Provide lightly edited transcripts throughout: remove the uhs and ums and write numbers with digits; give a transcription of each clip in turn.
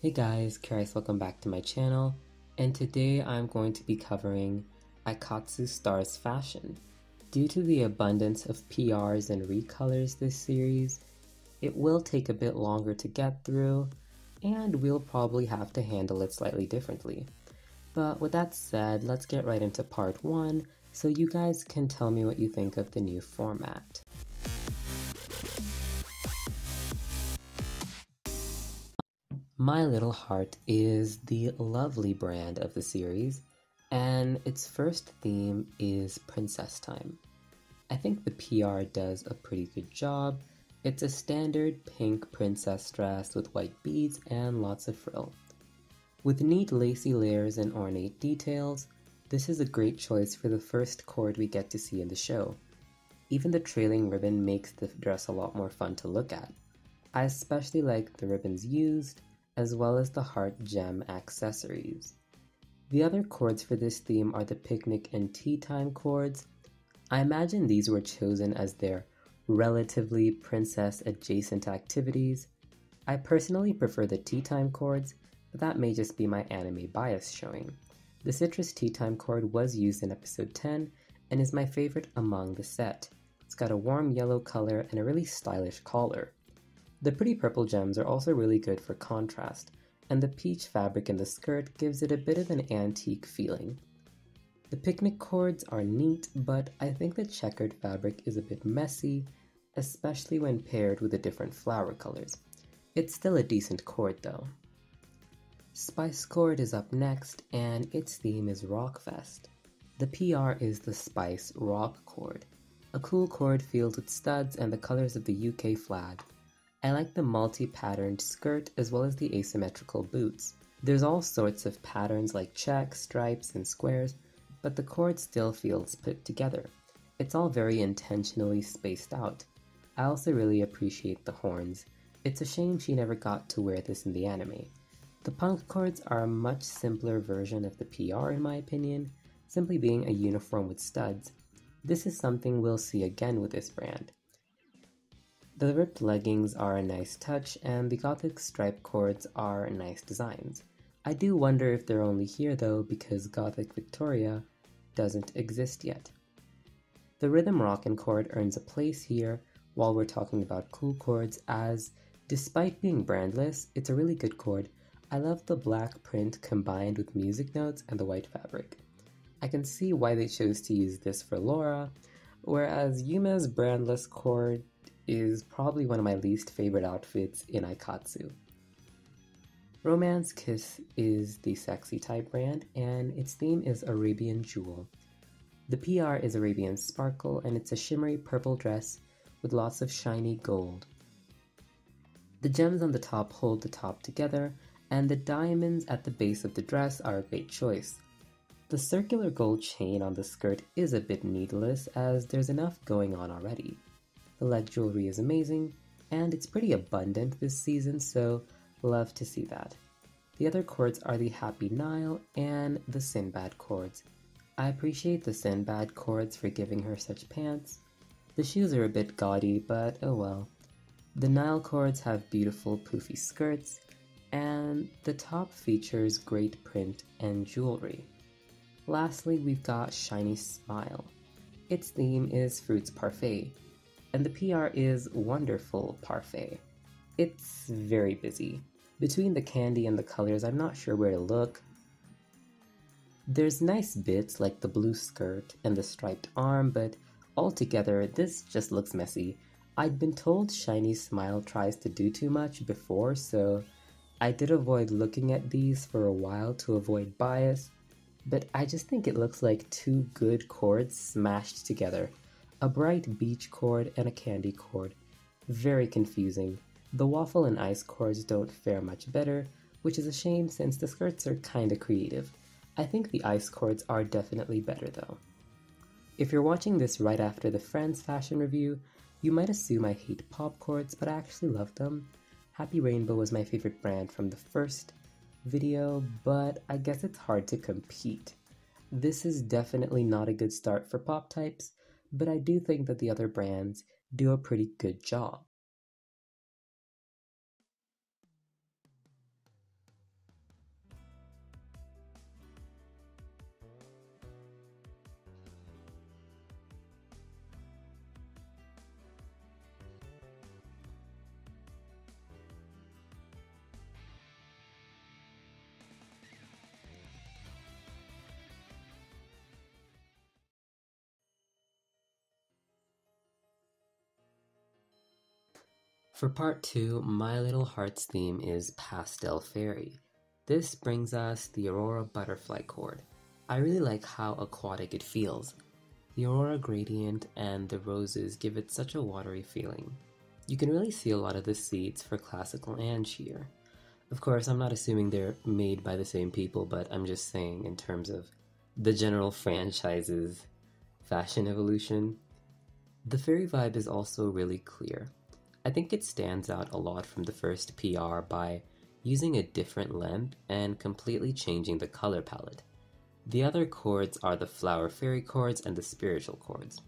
Hey guys, Karis, welcome back to my channel, and today I'm going to be covering Aikatsu Stars fashion. Due to the abundance of PRs and recolors this series, it will take a bit longer to get through, and we'll probably have to handle it slightly differently. But with that said, let's get right into part 1 so you guys can tell me what you think of the new format. My Little Heart is the lovely brand of the series, and its first theme is Princess Time. I think the PR does a pretty good job. It's a standard pink princess dress with white beads and lots of frill. With neat lacy layers and ornate details, this is a great choice for the first cord we get to see in the show. Even the trailing ribbon makes the dress a lot more fun to look at. I especially like the ribbons used, as well as the heart gem accessories. The other chords for this theme are the picnic and tea time chords. I imagine these were chosen as their relatively princess adjacent activities. I personally prefer the tea time chords, but that may just be my anime bias showing. The citrus tea time chord was used in episode 10 and is my favorite among the set. It's got a warm yellow color and a really stylish collar. The pretty purple gems are also really good for contrast, and the peach fabric in the skirt gives it a bit of an antique feeling. The picnic chords are neat, but I think the checkered fabric is a bit messy, especially when paired with the different flower colors. It's still a decent chord though. Spice chord is up next, and its theme is Rockfest. The PR is the Spice Rock chord, a cool chord filled with studs and the colors of the UK flag. I like the multi-patterned skirt as well as the asymmetrical boots. There's all sorts of patterns like checks, stripes, and squares, but the cord still feels put together. It's all very intentionally spaced out. I also really appreciate the horns. It's a shame she never got to wear this in the anime. The punk cords are a much simpler version of the PR in my opinion, simply being a uniform with studs. This is something we'll see again with this brand. The ripped leggings are a nice touch, and the gothic stripe cords are nice designs. I do wonder if they're only here though because Gothic Victoria doesn't exist yet. The rhythm rockin' chord earns a place here while we're talking about cool chords, as despite being brandless, it's a really good chord. I love the black print combined with music notes and the white fabric. I can see why they chose to use this for Laura, whereas Yume's brandless chord is probably one of my least favorite outfits in Aikatsu. Romance Kiss is the sexy type brand, and its theme is Arabian Jewel. The PR is Arabian Sparkle, and it's a shimmery purple dress with lots of shiny gold. The gems on the top hold the top together, and the diamonds at the base of the dress are a great choice. The circular gold chain on the skirt is a bit needless, as there's enough going on already. The leg jewelry is amazing, and it's pretty abundant this season, so love to see that. The other chords are the Happy Nile and the Sinbad chords. I appreciate the Sinbad chords for giving her such pants. The shoes are a bit gaudy, but oh well. The Nile chords have beautiful poofy skirts, and the top features great print and jewelry. Lastly, we've got Shiny Smile. Its theme is Fruits Parfait, and the PR is Wonderful Parfait. It's very busy. Between the candy and the colors, I'm not sure where to look. There's nice bits like the blue skirt and the striped arm, but altogether, this just looks messy. I'd been told Shiny Smile tries to do too much before, so I did avoid looking at these for a while to avoid bias, but I just think it looks like two good chords smashed together. A bright beach chord and a candy chord. Very confusing. The waffle and ice chords don't fare much better, which is a shame since the skirts are kinda creative. I think the ice chords are definitely better though. If you're watching this right after the Friends fashion review, you might assume I hate pop chords, but I actually love them. Happy Rainbow was my favorite brand from the first video, but I guess it's hard to compete. This is definitely not a good start for pop types, but I do think that the other brands do a pretty good job. For part 2, My Little Heart's theme is Pastel Fairy. This brings us the Aurora Butterfly chord. I really like how aquatic it feels. The Aurora gradient and the roses give it such a watery feeling. You can really see a lot of the seeds for classical and sheer. Of course, I'm not assuming they're made by the same people, but I'm just saying in terms of the general franchise's fashion evolution. The fairy vibe is also really clear. I think it stands out a lot from the first PR by using a different length and completely changing the color palette. The other chords are the flower fairy chords and the spiritual chords.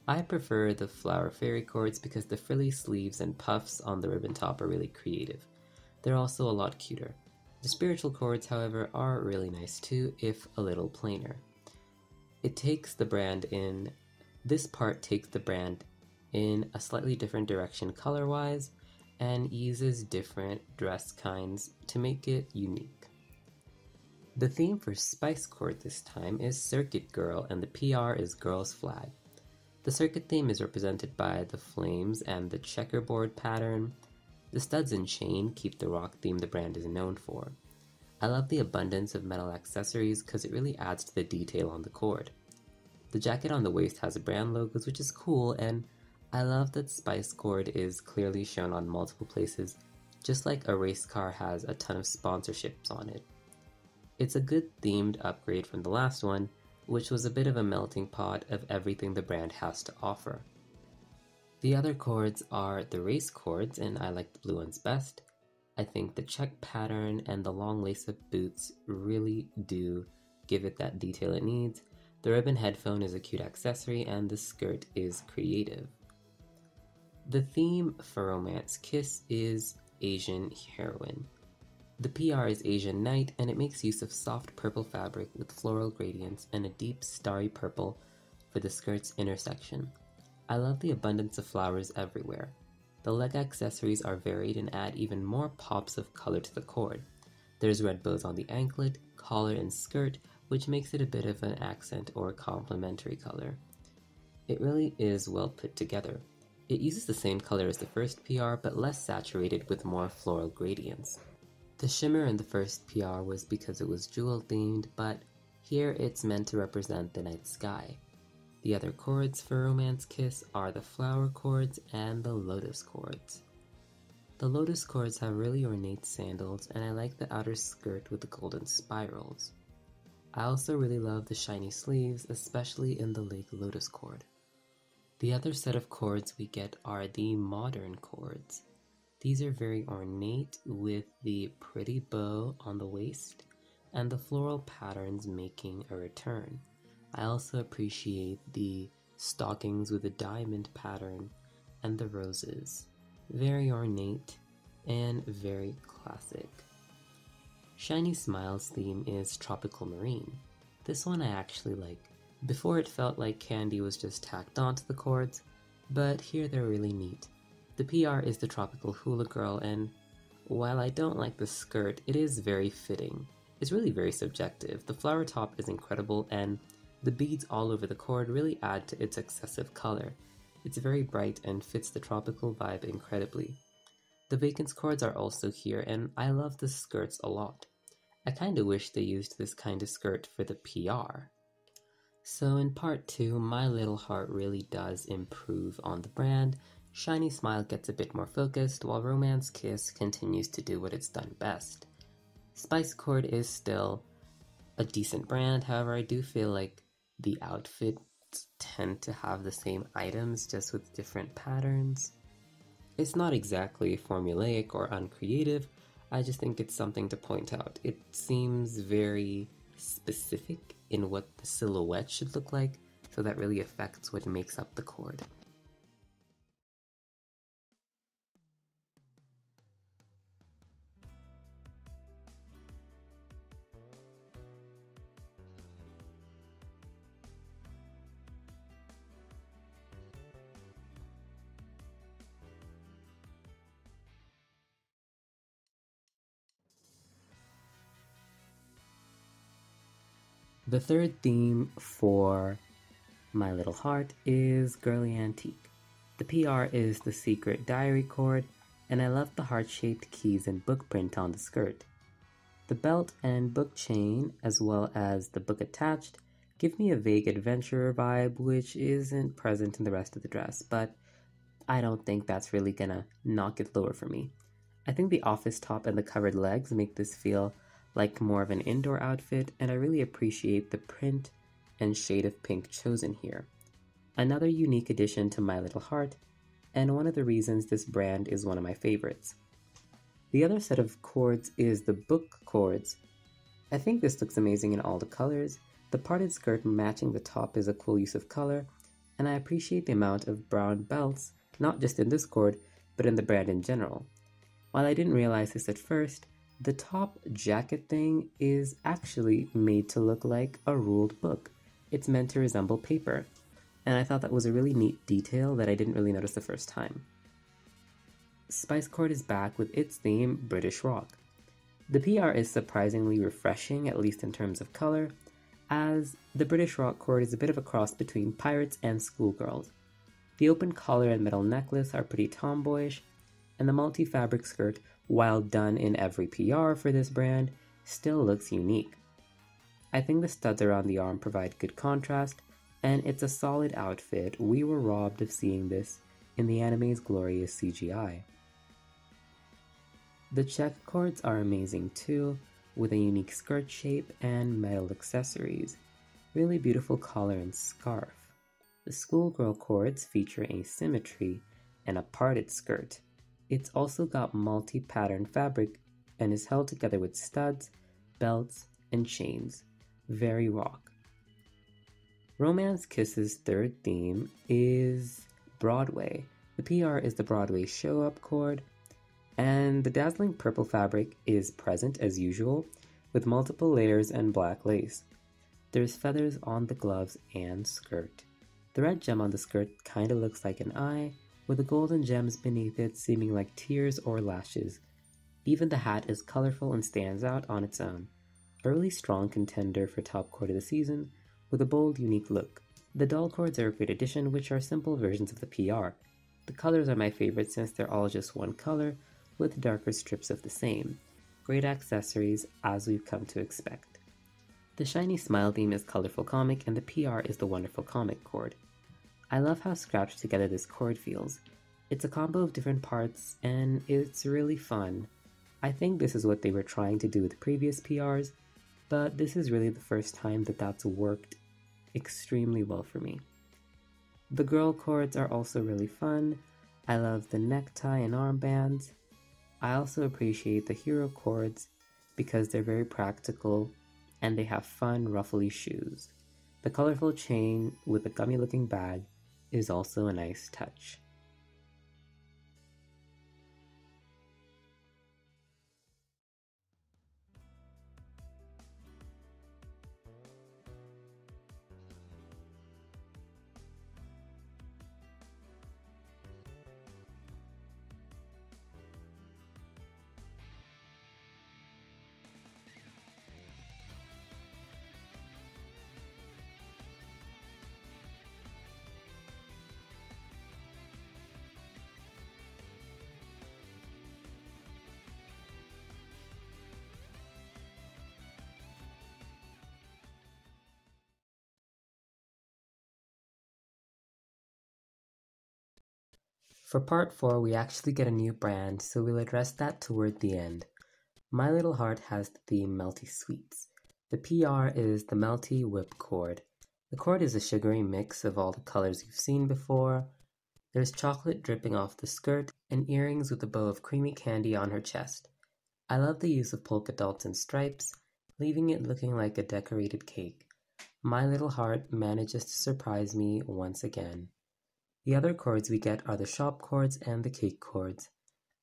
I prefer the flower fairy chords because the frilly sleeves and puffs on the ribbon top are really creative. They're also a lot cuter. The spiritual chords, however, are really nice too, if a little plainer. This part takes the brand in a slightly different direction color-wise and uses different dress kinds to make it unique. The theme for Spice Chord this time is Circuit Girl, and the PR is Girl's Flag. The circuit theme is represented by the flames and the checkerboard pattern. The studs and chain keep the rock theme the brand is known for. I love the abundance of metal accessories because it really adds to the detail on the cord. The jacket on the waist has brand logos, which is cool, and I love that Spice Chord is clearly shown on multiple places, just like a race car has a ton of sponsorships on it. It's a good themed upgrade from the last one, which was a bit of a melting pot of everything the brand has to offer. The other chords are the race chords, and I like the blue ones best. I think the check pattern and the long lace-up boots really do give it that detail it needs. The ribbon headphone is a cute accessory, and the skirt is creative. The theme for Romance Kiss is Asian Heroine. The PR is Asian Night, and it makes use of soft purple fabric with floral gradients and a deep starry purple for the skirt's intersection. I love the abundance of flowers everywhere. The leg accessories are varied and add even more pops of color to the cord. There's red bows on the anklet, collar, and skirt, which makes it a bit of an accent or complementary color. It really is well put together. It uses the same color as the first PR, but less saturated with more floral gradients. The shimmer in the first PR was because it was jewel themed, but here it's meant to represent the night sky. The other chords for Romance Kiss are the flower chords and the lotus chords. The lotus chords have really ornate sandals, and I like the outer skirt with the golden spirals. I also really love the shiny sleeves, especially in the Lake Lotus chord. The other set of chords we get are the modern chords. These are very ornate with the pretty bow on the waist and the floral patterns making a return. I also appreciate the stockings with a diamond pattern and the roses. Very ornate and very classic. Shiny Smiles theme is Tropical Marine. This one I actually like. Before it felt like candy was just tacked onto the chords, but here they're really neat. The PR is the Tropical Hula Girl, and while I don't like the skirt, it is very fitting. It's really very subjective. The flower top is incredible, and the beads all over the cord really add to its excessive color. It's very bright and fits the tropical vibe incredibly. The Vacants chords are also here, and I love the skirts a lot. I kinda wish they used this kind of skirt for the PR. So in part 2, My Little Heart really does improve on the brand. Shiny Smile gets a bit more focused, while Romance Kiss continues to do what it's done best. Spice Chord is still a decent brand, however I do feel like the outfits tend to have the same items, just with different patterns. It's not exactly formulaic or uncreative, I just think it's something to point out. It seems very specific in what the silhouette should look like, so that really affects what makes up the chord. The third theme for My Little Heart is Girly Antique. The PR is the Secret Diary chord, and I love the heart-shaped keys and book print on the skirt. The belt and book chain, as well as the book attached, give me a vague adventurer vibe which isn't present in the rest of the dress, but I don't think that's really gonna knock it lower for me. I think the office top and the covered legs make this feel like more of an indoor outfit, and I really appreciate the print and shade of pink chosen here. Another unique addition to My Little Heart, and one of the reasons this brand is one of my favorites. The other set of coords is the book coords. I think this looks amazing in all the colors. The parted skirt matching the top is a cool use of color, and I appreciate the amount of brown belts, not just in this cord, but in the brand in general. While I didn't realize this at first, the top jacket thing is actually made to look like a ruled book. It's meant to resemble paper, and I thought that was a really neat detail that I didn't really notice the first time. Spice Cord is back with its theme, British Rock. The PR is surprisingly refreshing, at least in terms of color, as the British Rock cord is a bit of a cross between pirates and schoolgirls. The open collar and metal necklace are pretty tomboyish, and the multi-fabric skirt, while done in every PR for this brand, still looks unique. I think the studs around the arm provide good contrast, and it's a solid outfit. We were robbed of seeing this in the anime's glorious CGI. The check cords are amazing too, with a unique skirt shape and metal accessories. Really beautiful collar and scarf. The schoolgirl cords feature asymmetry and a parted skirt. It's also got multi-pattern fabric and is held together with studs, belts, and chains. Very rock. Romance Kiss's third theme is Broadway. The PR is the Broadway show-up cord, and the dazzling purple fabric is present as usual, with multiple layers and black lace. There's feathers on the gloves and skirt. The red gem on the skirt kinda looks like an eye, with the golden gems beneath it seeming like tears or lashes. Even the hat is colorful and stands out on its own. A really strong contender for top cord of the season, with a bold, unique look. The doll cords are a great addition, which are simple versions of the PR. The colors are my favorite since they're all just one color, with darker strips of the same. Great accessories, as we've come to expect. The shiny smile theme is colorful comic, and the PR is the wonderful comic cord. I love how scratched together this cord feels. It's a combo of different parts, and it's really fun. I think this is what they were trying to do with previous PRs, but this is really the first time that that's worked extremely well for me. The girl cords are also really fun. I love the necktie and armbands. I also appreciate the hero cords because they're very practical and they have fun, ruffly shoes. The colorful chain with a gummy looking bag is also a nice touch. For part 4, we actually get a new brand, so we'll address that toward the end. My Little Heart has the theme Melty Sweets. The PR is the Melty Whip cord. The cord is a sugary mix of all the colors you've seen before. There's chocolate dripping off the skirt and earrings with a bow of creamy candy on her chest. I love the use of polka dots and stripes, leaving it looking like a decorated cake. My Little Heart manages to surprise me once again. The other cords we get are the shop cords and the cake cords.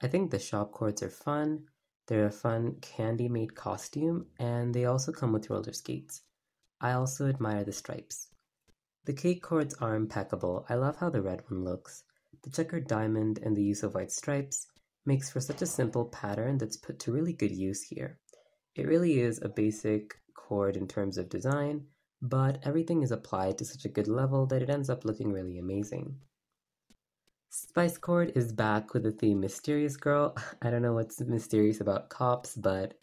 I think the shop cords are fun. They're a fun candy-made costume, and they also come with roller skates. I also admire the stripes. The cake cords are impeccable. I love how the red one looks. The checkered diamond and the use of white stripes makes for such a simple pattern that's put to really good use here. It really is a basic cord in terms of design, but everything is applied to such a good level that it ends up looking really amazing. Spice Chord is back with the theme Mysterious Girl. I don't know what's mysterious about cops, but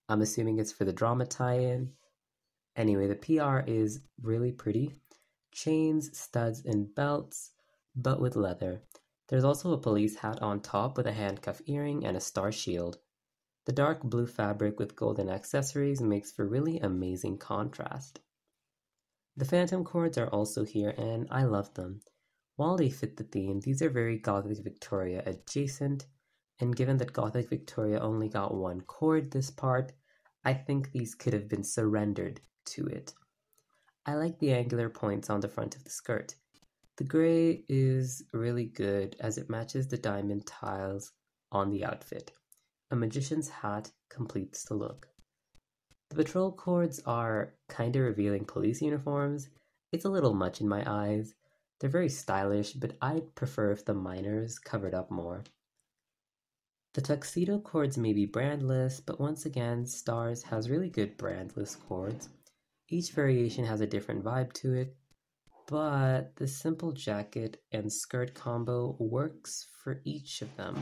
I'm assuming it's for the drama tie-in. Anyway, the PR is really pretty. Chains, studs, and belts, but with leather. There's also a police hat on top with a handcuff earring and a star shield. The dark blue fabric with golden accessories makes for really amazing contrast. The phantom chords are also here and I love them. While they fit the theme, these are very Gothic Victoria adjacent, and given that Gothic Victoria only got one chord this part, I think these could have been surrendered to it. I like the angular points on the front of the skirt. The gray is really good as it matches the diamond tiles on the outfit. A magician's hat completes the look. The patrol chords are kinda revealing police uniforms. It's a little much in my eyes. They're very stylish, but I'd prefer if the minors covered up more. The tuxedo chords may be brandless, but once again, Stars has really good brandless chords. Each variation has a different vibe to it, but the simple jacket and skirt combo works for each of them.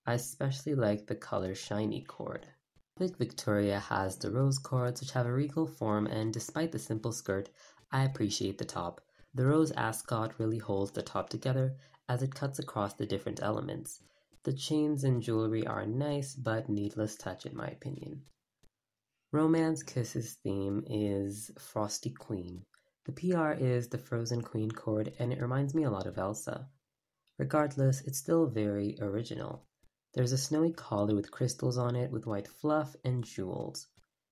I especially like the color shiny chord. Gothic Victoria has the rose chords, which have a regal form, and despite the simple skirt, I appreciate the top. The rose ascot really holds the top together as it cuts across the different elements. The chains and jewelry are nice, but needless touch in my opinion. Romance Kisses theme is Frosty Queen. The PR is the Frozen Queen chord, and it reminds me a lot of Elsa. Regardless, it's still very original. There's a snowy collar with crystals on it with white fluff and jewels.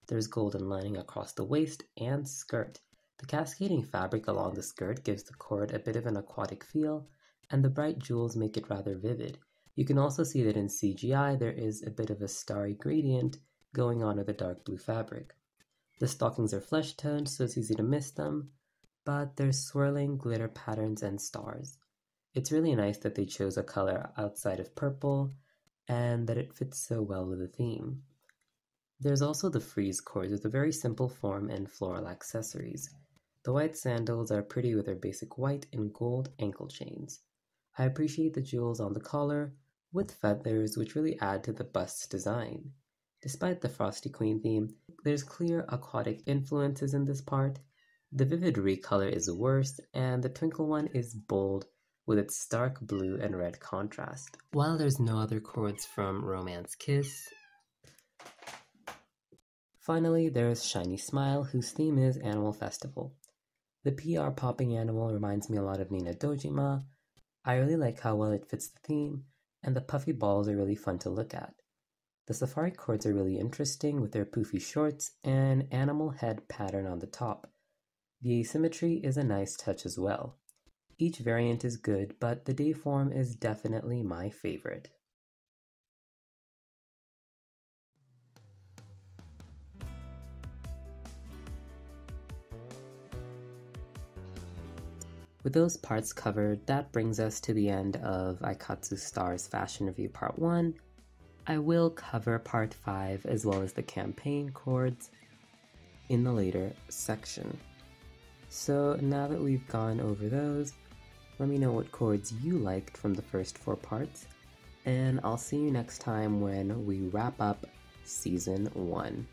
There's golden lining across the waist and skirt. The cascading fabric along the skirt gives the chord a bit of an aquatic feel, and the bright jewels make it rather vivid. You can also see that in CGI there is a bit of a starry gradient going on with the dark blue fabric. The stockings are flesh toned, so it's easy to miss them, but there's swirling glitter patterns and stars. It's really nice that they chose a color outside of purple, and that it fits so well with the theme. There's also the frieze chords with a very simple form and floral accessories. The white sandals are pretty with their basic white and gold ankle chains. I appreciate the jewels on the collar, with feathers which really add to the bust's design. Despite the Frosty Queen theme, there's clear aquatic influences in this part. The vivid recolor is worse, and the twinkle one is bold with its stark blue and red contrast. While there's no other chords from Romance Kiss, finally there's Shiny Smile, whose theme is Animal Festival. The PR popping animal reminds me a lot of Nina Dojima. I really like how well it fits the theme, and the puffy balls are really fun to look at. The safari chords are really interesting with their poofy shorts and animal head pattern on the top. The asymmetry is a nice touch as well. Each variant is good, but the day form is definitely my favorite. With those parts covered, that brings us to the end of Aikatsu Stars Fashion Review Part 1. I will cover Part 5 as well as the campaign chords in the later section. So now that we've gone over those, let me know what chords you liked from the first 4 parts, and I'll see you next time when we wrap up Season 1.